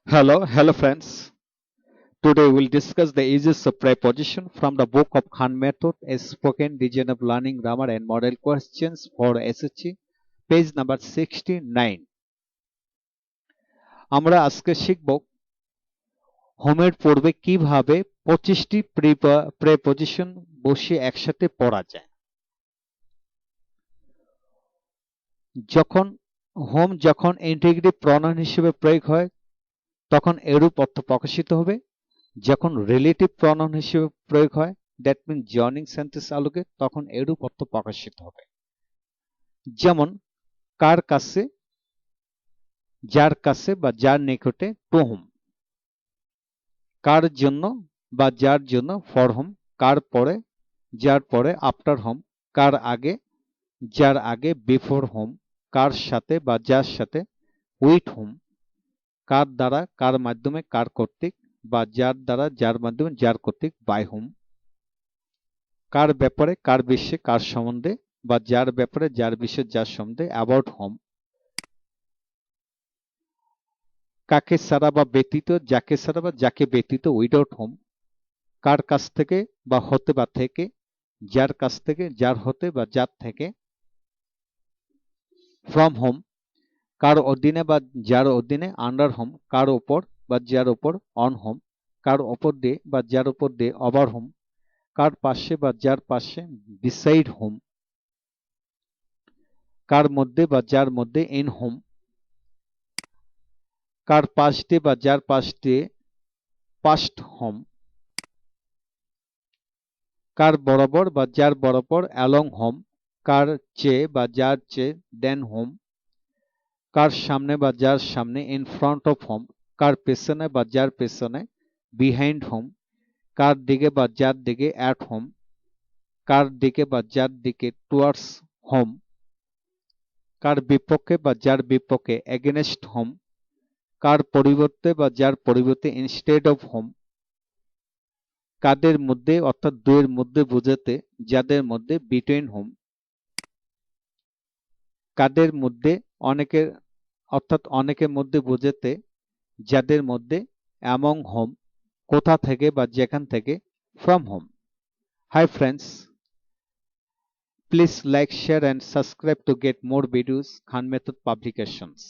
Hello friends. Today we'll discuss the uses of preposition from the book of Khan Method, a spoken region of learning grammar and model questions for SSC, page number 69. আমরা আজকে শিখব হোমের পূর্বে কিভাবে 25টি preposition বসিয়ে একসাথে পড়া যায়। যখন ইন্টিগ্রেটিভ প্রনাউন হিসেবে প্রয়োগ হয় তখন এরূপ অর্থ প্রকাশিত হবে। যখন রিলেটিভ প্রনাউন হিসেবে প্রয়োগ হয়, দ্যাট মিন জয়নিং সেন্টেন্স আলোকে, তখন এরূপ অর্থ প্রকাশিত হবে। যেমন কার কাছে, যার কাছে বা যার নিকটে, টু হোম। কার জন্য বা যার জন্য, ফর হোম। কার পরে, যার পরে, আফটার হোম। কার আগে, যার আগে, বিফোর হোম। কার সাথে বা যার সাথে, উইথ হোম। কার দ্বারা, কার মাধ্যমে, কার কর্তৃক, বা যার দ্বারা, যার মাধ্যমে, যার কর্তৃক, বাই হোম। কার ব্যাপারে, কার বিষয়ে, কার সম্বন্ধে, বা যার ব্যাপারে, যার বিষয়ে, যার সম্বন্ধে, অ্যাবাউট হোম। কাকে ছাড়া বা ব্যতীত, যাকে ছাড়া বা যাকে ব্যতীত, উইদাউট হোম। কার কাছ থেকে বা হতে বা থেকে, যার কাছ থেকে, যার হতে বা যার থেকে, ফ্রম হোম। কার অধীনে বা যার অধীনে, আন্ডার হোম। কার ওপর বা যার ওপর, অন হোম। কার ওপর দিয়ে বা যার ওপর দিয়ে, ওভার হোম। কার পাশে বা যার পাশে, বিসাইড হোম। কার মধ্যে বা যার মধ্যে, ইন হোম। কার পাশ দিয়ে বা যার পাশ দিয়ে, পাস্ট হোম। কার বরাবর বা যার বরাবর, অ্যালং হোম। কার চেয়ে বা যার চেয়ে, দেন হোম। কার সামনে বা যার সামনে, ইন ফ্রন্ট অফ হোম। কার পেছনে বা যার পেছনে, বিহাইন্ড হোম। কার দিকে বা যার দিকে, অ্যাট হোম। কার দিকে বা যার দিকে, টুয়ার্ডস হোম। কার বিপক্ষে বা যার বিপক্ষে, এগেনস্ট হোম। কার পরিবর্তে বা যার পরিবর্তে, ইনস্টেড অফ হোম। কাদের মধ্যে অর্থাৎ দুয়ের মধ্যে বোঝাতে, যাদের মধ্যে, বিটুইন হোম। কাদের মধ্যে, অনেকের অর্থাৎ অনেকের মধ্যে বোঝাতে, যাদের মধ্যে, অ্যামং হোম। কোথা থেকে বা যেখান থেকে, from home. Hi friends, please like, share and subscribe to get more videos Khan Method publications.